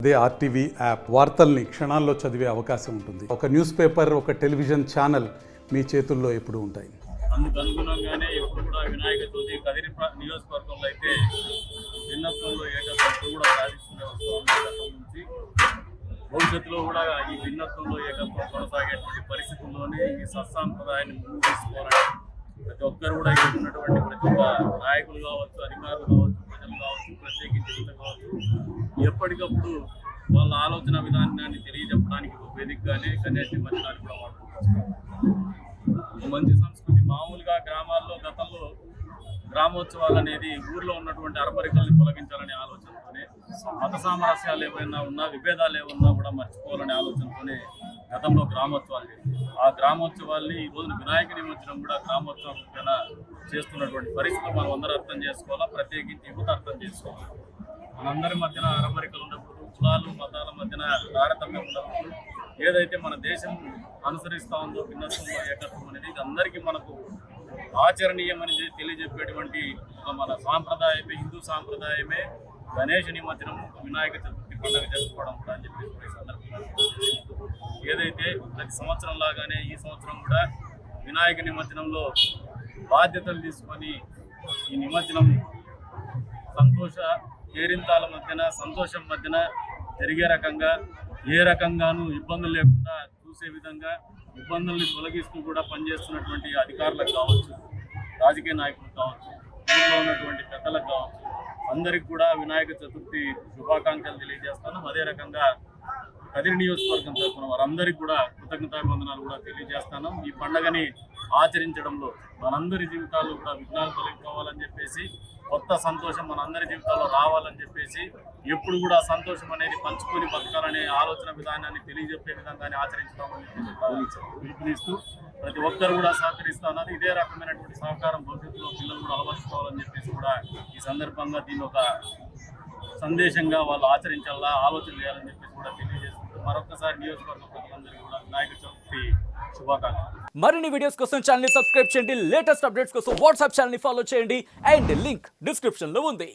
అదే RTV app వార్తల్ని క్షణాల్లో చదివే అవకాశం ఉంటుంది. ఒక న్యూస్ పేపర్, ఒక టెలివిజన్ ఛానల్ మీ చేతుల్లో ఎప్పుడూ ఉంటాయి. అందుకు అనుగుణంగానే ఎప్పుడు కూడా వినాయక చవితి కదిరి నియోజకవర్గంలో అయితే భిన్నత్వంలో ఏకత్వం కూడా సాధిస్తూనే వస్తాం. గతం నుంచి భవిష్యత్తులో కూడా ఈ భిన్నత్వంలో ఏకత్వం కొనసాగేటువంటి పరిస్థితుల్లోనే ఈ సత్సాంప్రదాయాన్ని ముందుకు తీసుకోవాలని ప్రతి ఒక్కరు కూడా ఇక్కడ ఉన్నటువంటి ప్రతి ఒక్క నాయకులు కావచ్చు, అధికారులు కావచ్చు, ప్రజలు కావచ్చు, ప్రత్యేకించి యువత కావచ్చు, ఎప్పటికప్పుడు వాళ్ళ ఆలోచన విధానాన్ని తెలియజెప్పడానికి ఒక వేదికగానే గణేష్ నిమజ్జనాన్ని కూడా వాడుకుంటున్నారు. మంచి సంస్కృతి మామూలుగా గ్రామాల్లో గతంలో గ్రామోత్సవాలు అనేది ఊర్లో ఉన్నటువంటి అరమరికల్ని తొలగించాలనే ఆలోచనతోనే, మత సామరస్యాలు ఏమైనా ఉన్నా, విభేదాలు ఏమన్నా కూడా మర్చిపోవాలనే ఆలోచనతోనే గతంలో గ్రామోత్సవాలు చేసింది. ఆ గ్రామోత్సవాల్ని ఈ రోజున వినాయక నిమజ్జనం కూడా గ్రామోత్సవం చేస్తున్నటువంటి పరిస్థితులు మనం అందరూ అర్థం చేసుకోవాలా, ప్రత్యేకించి యువత అర్థం చేసుకోవాలి. మనందరి మధ్యన అరమరికలు ఉన్నప్పుడు, కులాలు మతాల మధ్యన తారతమ్యం ఉన్నప్పుడు, ఏదైతే మన దేశం అనుసరిస్తూ ఉందో భిన్నత్వంలో ఏకత్వం అనేది ఇది అందరికీ మనకు ఆచరణీయమని తెలియజెప్పేటువంటి ఒక మన సాంప్రదాయమే, హిందూ సాంప్రదాయమే గణేష నిమజ్జనం, వినాయక చతుర్థి పండుగ జరుపుకోవడం కూడా అని చెప్పేసి సందర్భంగా ఏదైతే ప్రతి సంవత్సరం లాగానే ఈ సంవత్సరం కూడా వినాయక నిమజ్జనంలో బాధ్యతలు తీసుకొని ఈ నిమజ్జనం కేరింతాల మధ్యన, సంతోషం మధ్యన జరిగే రకంగా, ఏ రకంగానూ ఇబ్బందులు లేకుండా చూసే విధంగా ఇబ్బందుల్ని తొలగిస్తూ కూడా పనిచేస్తున్నటువంటి అధికారులకు కావచ్చు, రాజకీయ నాయకులకు కావచ్చు, ఊళ్ళో ఉన్నటువంటి పెద్దలకు కావచ్చు, అందరికి కూడా వినాయక చతుర్థి శుభాకాంక్షలు తెలియజేస్తాను. అదే రకంగా కదిరి నియోజకవర్గం తరఫున వారందరికీ కూడా కృతజ్ఞతాభివందనాలు కూడా తెలియజేస్తాను. ఈ పండుగని ఆచరించడంలో మనందరి జీవితాల్లో కూడా విఘ్నాలు తొలగిపోవాలని చెప్పేసి, కొత్త సంతోషం మనందరి జీవితాల్లో రావాలని చెప్పేసి, ఎప్పుడు కూడా సంతోషం అనేది పంచుకొని బతకాలనే ఆలోచన విధానాన్ని తెలియజెప్పే విధంగానే ఆచరించుకోవాలని చెప్పేసి పిలుపునిస్తూ ప్రతి ఒక్కరు కూడా సహకరిస్తున్నారు. ఇదే రకమైనటువంటి సహకారం భవిష్యత్తులో పిల్లలు కూడా అలవర్చుకోవాలని చెప్పేసి కూడా ఈ సందర్భంగా దీన్ని ఒక సందేశంగా వాళ్ళు ఆచరించాలా, ఆలోచన చేయాలని చెప్పేసి కూడా తెలియజేస్తుంటూ మరొకసారి నియోజకవర్గ ప్రజలందరికీ కూడా వినాయక చవితి శుభాకాంక్షలు. మరిన్ని వీడియోస్ కోసం ఛానల్ ని సబ్స్క్రైబ్ చేయండి, లేటెస్ట్ అప్డేట్స్ కోసం వాట్సాప్ ఛానల్ ని ఫాలో చేయండి అండ్ లింక్ డిస్క్రిప్షన్ లో ఉంది.